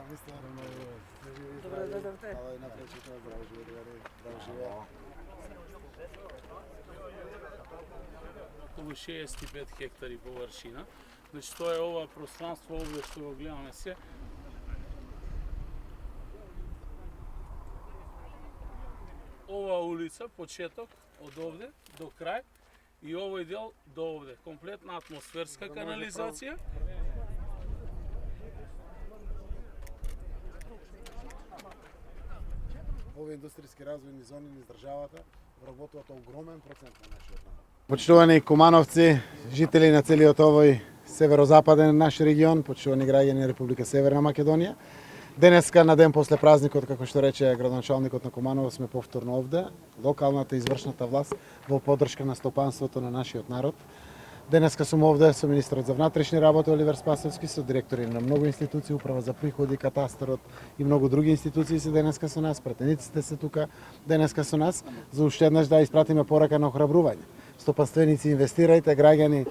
Добре дојдовте. Околу 65 хектари површина. Значи тоа е ова пространство овде што го гледаме се. Ова улица, почеток, од овде до крај и овој дел до овде. Комплетна атмосферска канализација. Овие индустријски развојни зони низ државата вработуваат огромен процент на нашиот народ. Почитувани кумановци, жители на целиот овој северозападен наш регион, почитувани граѓани на Република Северна Македонија. Денеска, на ден после празникот, како што рече градоначалникот на Куманово, сме повторно овде, локалната и извршната власт во поддршка на стопанството на нашиот народ. Денеска сум овде со министерот за внатрешни работи Оливер Спасовски, со директори на многу институции, управа за приходи, катастарот и многу други институции се денеска со нас, пратениците се тука денеска со нас, за уште еднаш да испратиме порака на охрабрување. Стопанственици, инвестирајте, граѓани,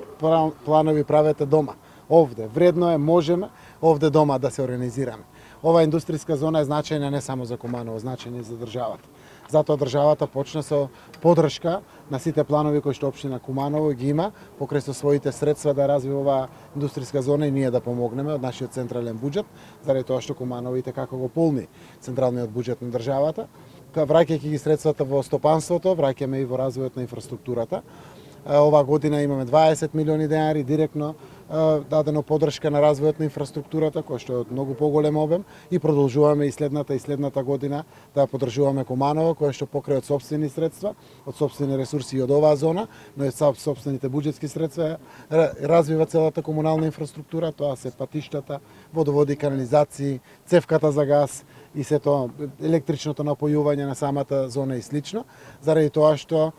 планови правете дома. Овде, вредно е, можеме овде дома да се организираме. Ова индустријска зона е значајна не само за Куманово, значајна и за државата. Затоа државата почна со поддршка на сите планови кои што општина Куманово ги има, покрај со своите средства да развива оваа индустријска зона и ние да помогнеме од нашиот централен буџет, заради тоа што Куманово и како го полни централниот буџет на државата. Враќајќи ги средствата во стопанството, враќаме и во развојот на инфраструктурата. Ова година имаме 20 милиони денари директно дадено поддршка на развојот на инфраструктурата, која што е од многу поголем обем, и продолжуваме и следната година да поддржуваме Куманово, која што покрај од сопствени средства, од сопствени ресурси и од оваа зона, но и сопствените буџетски средства развива целата комунална инфраструктура, тоа се патиштата, водоводи, канализации, цевката за газ и сето електричното напојување на самата зона и слично, заради тоа што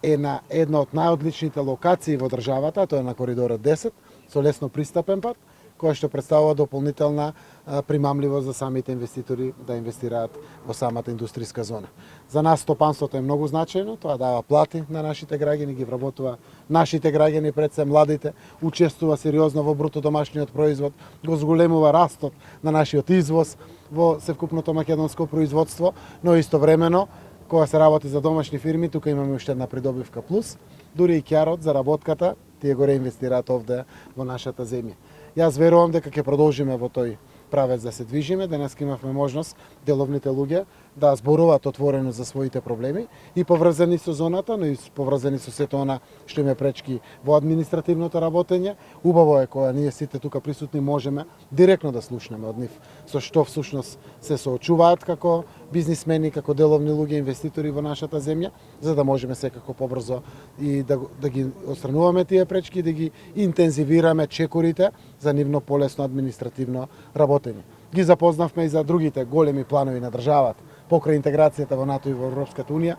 е на една од најодличните локации во државата, тоа е на коридорот 10, со лесно пристапен пат, која што представува дополнителна примамливост за самите инвеститори да инвестираат во самата индустријска зона. За нас стопанството е многу значајно, тоа дава плати на нашите граѓани, ги вработува нашите граѓани, пред се младите, учествува сериозно во бруто домашниот производ, го зголемува растот на нашиот извоз во севкупното македонско производство, но истовремено кога се работи за домашни фирми, тука имаме уште една придобивка плюс, дури и кјарот, заработката, тие го реинвестираат овде во нашата земја. Јас верувам дека ќе продолжиме во тој правец да се движиме. Денеска имавме можност деловните луѓе да зборуваат отворено за своите проблеми и поврзани со зоната, но и поврзани со сето она што им е пречки во административното работење. Убаво е кога ние сите тука присутни можеме директно да слушнеме од нив со што всушност се соочуваат како бизнисмени, како деловни луѓе, инвеститори во нашата земја, за да можеме секако побрзо и да ги отстрануваме тие пречки и да ги интензивираме чекорите за нивно полесно административно работење. Ги запознавме и за другите големи планови на државата, покрај интеграцијата во НАТО и во Европската Унија.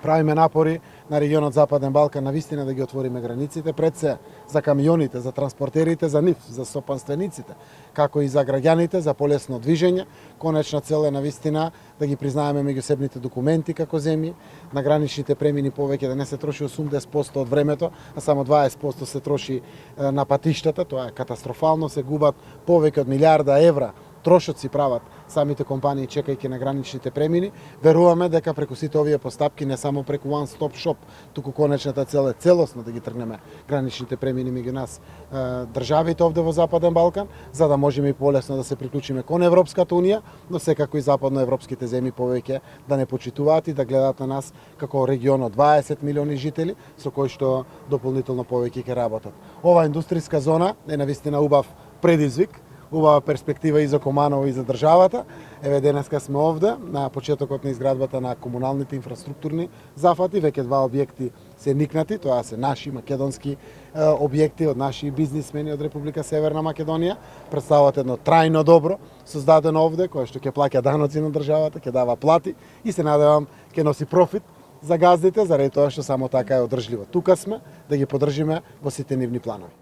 Правиме напори на регионот Западен Балкан навистина да ги отвориме границите, пред се за камионите, за транспортерите, за нив, за стопанствениците, како и за граѓаните, за полесно движење. Конечна цел е навистина да ги признаеме меѓусебните документи како земји, на граничните премини повеќе да не се троши 80% од времето, а само 20% се троши на патиштата. Тоа е катастрофално, се губат повеќе од милиарда евра трошоци си прават самите компании чекајќи на граничните премини. Веруваме дека преку сите овие постапки, не само преку One Stop Shop, туку конечната цел е целосно да ги тргнеме граничните премини меѓу нас државите овде во Западен Балкан, за да можеме и полесно да се приклучиме кон Европската Унија, но секако и западноевропските земји повеќе да не почитуваат и да гледаат на нас како регион од 20 милиони жители со кои што дополнително повеќе ќе работат. Ова индустријска зона е навистина убав предизвик, убава перспектива и за Куманово и за државата. Еве денеска сме овде на почетокот на изградбата на комуналните инфраструктурни зафати. Веќе два објекти се никнати, тоа се наши македонски објекти од наши бизнисмени од Република Северна Македонија. Представуваат едно трајно добро создадено овде, кое што ќе плаќа даноци на државата, ќе дава плати и се надевам ќе носи профит за газдите, заради тоа што само така е одржливо. Тука сме да ги поддржиме во сите нивни планови.